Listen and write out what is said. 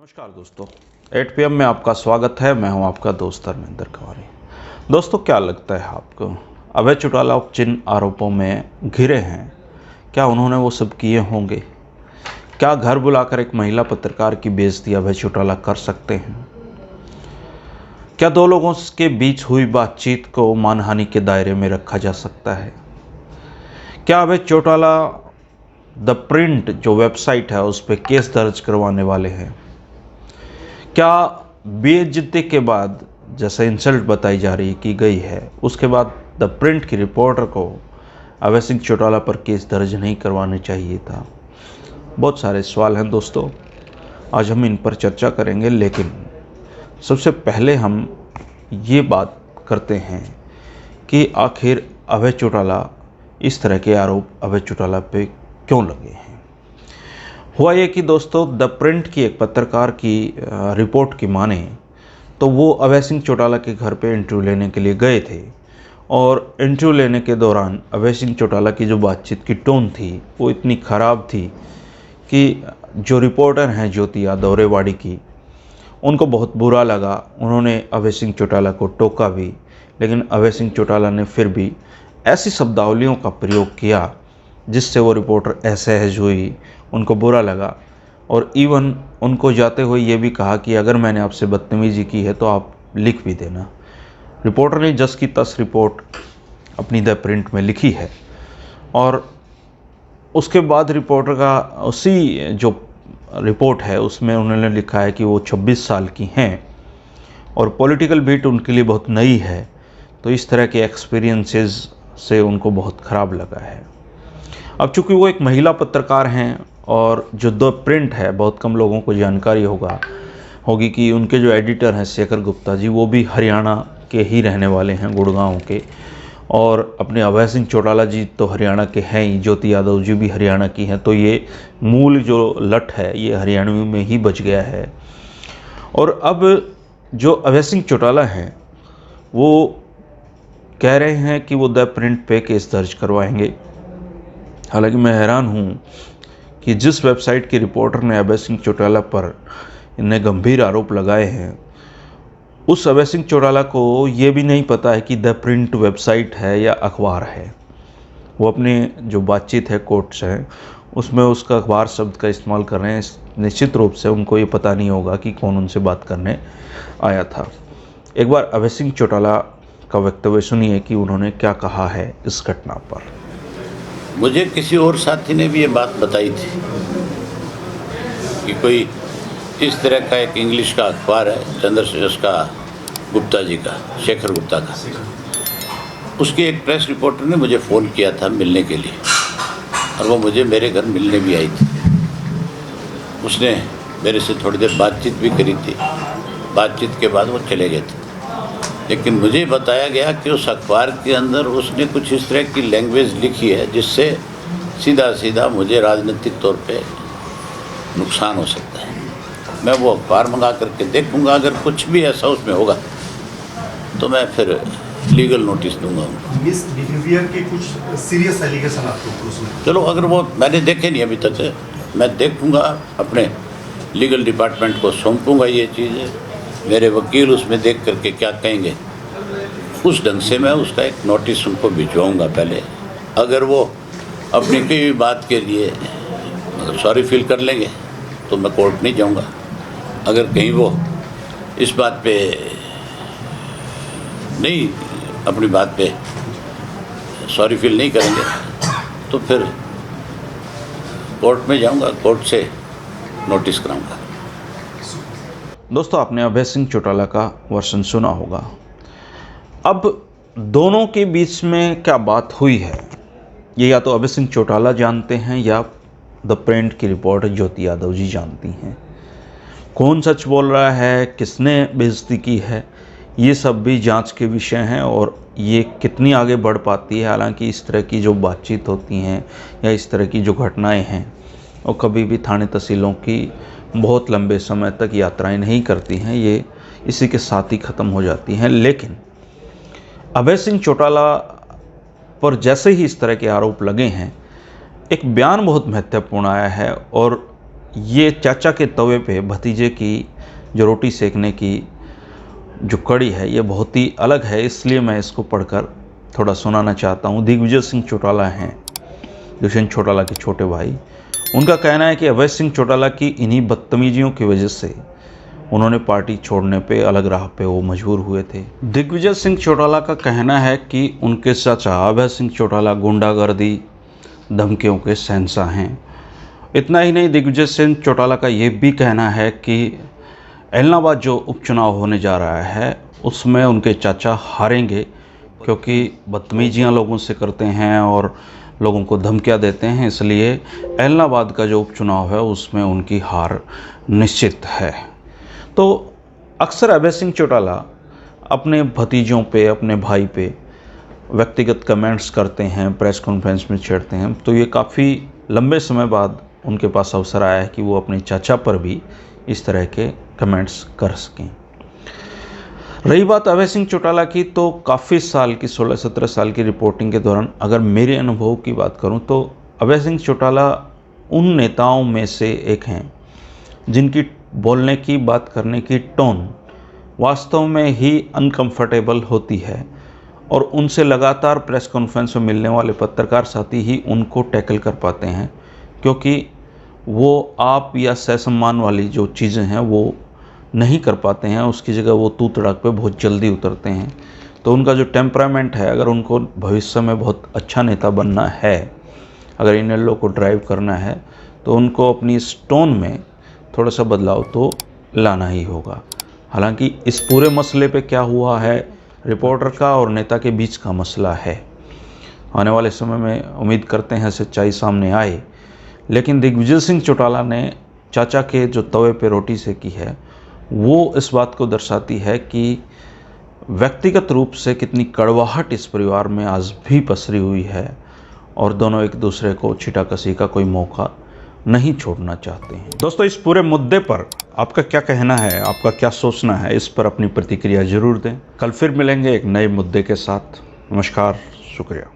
नमस्कार दोस्तों, 8 PM में आपका स्वागत है। मैं हूं आपका दोस्त धर्मेंद्र खवारी। दोस्तों, क्या लगता है आपको, अभय चौटाला जिन आरोपों में घिरे हैं, क्या उन्होंने वो सब किए होंगे? क्या घर बुलाकर एक महिला पत्रकार की बेइज्जती अभय चौटाला कर सकते हैं? क्या दो लोगों के बीच हुई बातचीत को मानहानि के दायरे में रखा जा सकता है? क्या अभय चौटाला द प्रिंट जो वेबसाइट है उस पर केस दर्ज करवाने वाले हैं? क्या बेइज्जती के बाद, जैसे इंसल्ट बताई जा रही की गई है, उसके बाद द प्रिंट की रिपोर्टर को अभय सिंह चौटाला पर केस दर्ज नहीं करवाना चाहिए था? बहुत सारे सवाल हैं दोस्तों, आज हम इन पर चर्चा करेंगे। लेकिन सबसे पहले हम ये बात करते हैं कि आखिर अभय चौटाला, इस तरह के आरोप अभय चौटाला पे क्यों लगे हैं। हुआ ये कि दोस्तों, द प्रिंट की एक पत्रकार की रिपोर्ट की माने तो वो अभय सिंह चौटाला के घर पे इंटरव्यू लेने के लिए गए थे, और इंटरव्यू लेने के दौरान अभय सिंह चौटाला की जो बातचीत की टोन थी वो इतनी ख़राब थी कि जो रिपोर्टर हैं ज्योति यादव रेवाड़ी की, उनको बहुत बुरा लगा। उन्होंने अभय सिंह चौटाला को टोका भी, लेकिन अभय सिंह चौटाला ने फिर भी ऐसी शब्दावलियों का प्रयोग किया जिससे वो रिपोर्टर असहज हुई, उनको बुरा लगा, और इवन उनको जाते हुए ये भी कहा कि अगर मैंने आपसे बदतमीजी की है तो आप लिख भी देना। रिपोर्टर ने जस की तस रिपोर्ट अपनी द प्रिंट में लिखी है, और उसके बाद रिपोर्टर का उसी जो रिपोर्ट है उसमें उन्होंने लिखा है कि वो 26 साल की हैं और पॉलिटिकल बीट उनके लिए बहुत नई है, तो इस तरह के एक्सपीरियंसेस से उनको बहुत ख़राब लगा है। अब चूँकि वो एक महिला पत्रकार हैं, और जो द प्रिंट है, बहुत कम लोगों को जानकारी होगी कि उनके जो एडिटर हैं शेखर गुप्ता जी, वो भी हरियाणा के ही रहने वाले हैं, गुड़गांव के। और अपने अभय सिंह चौटाला जी तो हरियाणा के हैं ही, ज्योति यादव जी भी हरियाणा की हैं, तो ये मूल जो लट है ये हरियाणवी में ही बच गया है। और अब जो अभय सिंह चौटाला हैं वो कह रहे हैं कि वो द प्रिंट पे केस दर्ज करवाएंगे। हालांकि मैं हैरान हूँ कि जिस वेबसाइट की रिपोर्टर ने अभय सिंह चौटाला पर इन्हें गंभीर आरोप लगाए हैं, उस अभय सिंह चौटाला को ये भी नहीं पता है कि द प्रिंट वेबसाइट है या अखबार है। वो अपने जो बातचीत है कोर्ट्स हैं उसमें उसका अखबार शब्द का इस्तेमाल कर रहे हैं। निश्चित रूप से उनको ये पता नहीं होगा कि कौन उनसे बात करने आया था। एक बार अभय सिंह चौटाला का वक्तव्य सुनिए कि उन्होंने क्या कहा है इस घटना पर। मुझे किसी और साथी ने भी ये बात बताई थी कि कोई इस तरह का एक इंग्लिश का अखबार है, चंद्रशेखर का गुप्ता जी का, शेखर गुप्ता का, उसके एक प्रेस रिपोर्टर ने मुझे फ़ोन किया था मिलने के लिए, और वो मुझे मेरे घर मिलने भी आई थी। उसने मेरे से थोड़ी देर बातचीत भी करी थी। बातचीत के बाद वो चले गए थे, लेकिन मुझे बताया गया कि उस अखबार के अंदर उसने कुछ इस तरह की लैंग्वेज लिखी है जिससे सीधा सीधा मुझे राजनीतिक तौर पे नुकसान हो सकता है। मैं वो अखबार मंगा करके देखूंगा, अगर कुछ भी ऐसा उसमें होगा तो मैं फिर लीगल नोटिस दूंगा उनको। मिसबिहेवियर के कुछ सीरियस एलिगेशन आपके ऊपर उसमें? चलो, अगर वो मैंने देखे नहीं अभी तक, मैं देखूंगा, अपने लीगल डिपार्टमेंट को सौंपूंगा ये चीज़ें। मेरे वकील उसमें देख करके क्या कहेंगे उस ढंग से मैं उसका एक नोटिस उनको भिजवाऊँगा पहले। अगर वो अपनी कोई बात के लिए अगर सॉरी फील कर लेंगे तो मैं कोर्ट नहीं जाऊँगा। अगर कहीं वो इस बात पे नहीं, अपनी बात पे सॉरी फील नहीं करेंगे तो फिर कोर्ट में जाऊँगा, कोर्ट से नोटिस कराऊँगा। दोस्तों, आपने अभय सिंह चौटाला का वर्षन सुना होगा। अब दोनों के बीच में क्या बात हुई है ये या तो अभय सिंह चौटाला जानते हैं या द प्रिंट की रिपोर्टर ज्योति यादव जी जानती हैं। कौन सच बोल रहा है, किसने बेइज्जती की है, ये सब भी जांच के विषय हैं, और ये कितनी आगे बढ़ पाती है। हालांकि इस तरह की जो बातचीत होती हैं या इस तरह की जो घटनाएं हैं वो कभी भी थाने तहसीलों की बहुत लंबे समय तक यात्राएं नहीं करती हैं, ये इसी के साथ ही ख़त्म हो जाती हैं। लेकिन अभय सिंह चौटाला पर जैसे ही इस तरह के आरोप लगे हैं, एक बयान बहुत महत्वपूर्ण आया है, और ये चाचा के तवे पे भतीजे की जो रोटी सेकने की जो कड़ी है ये बहुत ही अलग है, इसलिए मैं इसको पढ़कर थोड़ा सुनाना चाहता हूँ। दिग्विजय सिंह चौटाला हैं दुष्यंत चौटाला के छोटे भाई। उनका कहना है कि अभय सिंह चौटाला की इन्हीं बदतमीजियों की वजह से उन्होंने पार्टी छोड़ने पे, अलग राह पे वो मजबूर हुए थे। दिग्विजय सिंह चौटाला का कहना है कि उनके चाचा अभय सिंह चौटाला गुंडागर्दी, धमकियों के शहंशाह हैं। इतना ही नहीं, दिग्विजय सिंह चौटाला का ये भी कहना है कि एलनाबाद जो उपचुनाव होने जा रहा है उसमें उनके चाचा हारेंगे, क्योंकि बदतमीजियाँ लोगों से करते हैं और लोगों को धमकियाँ देते हैं, इसलिए एलनाबाद का जो उपचुनाव है उसमें उनकी हार निश्चित है। तो अक्सर अभय सिंह चौटाला अपने भतीजों पे, अपने भाई पे व्यक्तिगत कमेंट्स करते हैं, प्रेस कॉन्फ्रेंस में छेड़ते हैं। तो ये काफ़ी लंबे समय बाद उनके पास अवसर आया है कि वो अपने चाचा पर भी इस तरह के कमेंट्स कर सकें। रही बात अभय सिंह चौटाला की, तो काफ़ी साल की 16-17 साल की रिपोर्टिंग के दौरान अगर मेरे अनुभव की बात करूं तो अभय सिंह चौटाला उन नेताओं में से एक हैं जिनकी बोलने की, बात करने की टोन वास्तव में ही अनकंफर्टेबल होती है और उनसे लगातार प्रेस कॉन्फ्रेंस में मिलने वाले पत्रकार साथी ही उनको टैकल कर पाते हैं, क्योंकि वो आप या सहसम्मान वाली जो चीज़ें हैं वो नहीं कर पाते हैं। उसकी जगह वो तू तड़ाक पे बहुत जल्दी उतरते हैं। तो उनका जो टेम्परामेंट है, अगर उनको भविष्य में बहुत अच्छा नेता बनना है, अगर इनेलो को ड्राइव करना है, तो उनको अपनी इस टोन में थोड़ा सा बदलाव तो लाना ही होगा। हालांकि इस पूरे मसले पे क्या हुआ है, रिपोर्टर का और नेता के बीच का मसला है। आने वाले समय में उम्मीद करते हैं सच्चाई सामने आए। लेकिन दिग्विजय सिंह चौटाला ने चाचा के जो तवे पे रोटी सेकी है वो इस बात को दर्शाती है कि व्यक्तिगत रूप से कितनी कड़वाहट इस परिवार में आज भी पसरी हुई है और दोनों एक दूसरे को छीटाकशी का कोई मौका नहीं छोड़ना चाहते हैं। दोस्तों, इस पूरे मुद्दे पर आपका क्या कहना है, आपका क्या सोचना है, इस पर अपनी प्रतिक्रिया जरूर दें। कल फिर मिलेंगे एक नए मुद्दे के साथ। नमस्कार, शुक्रिया।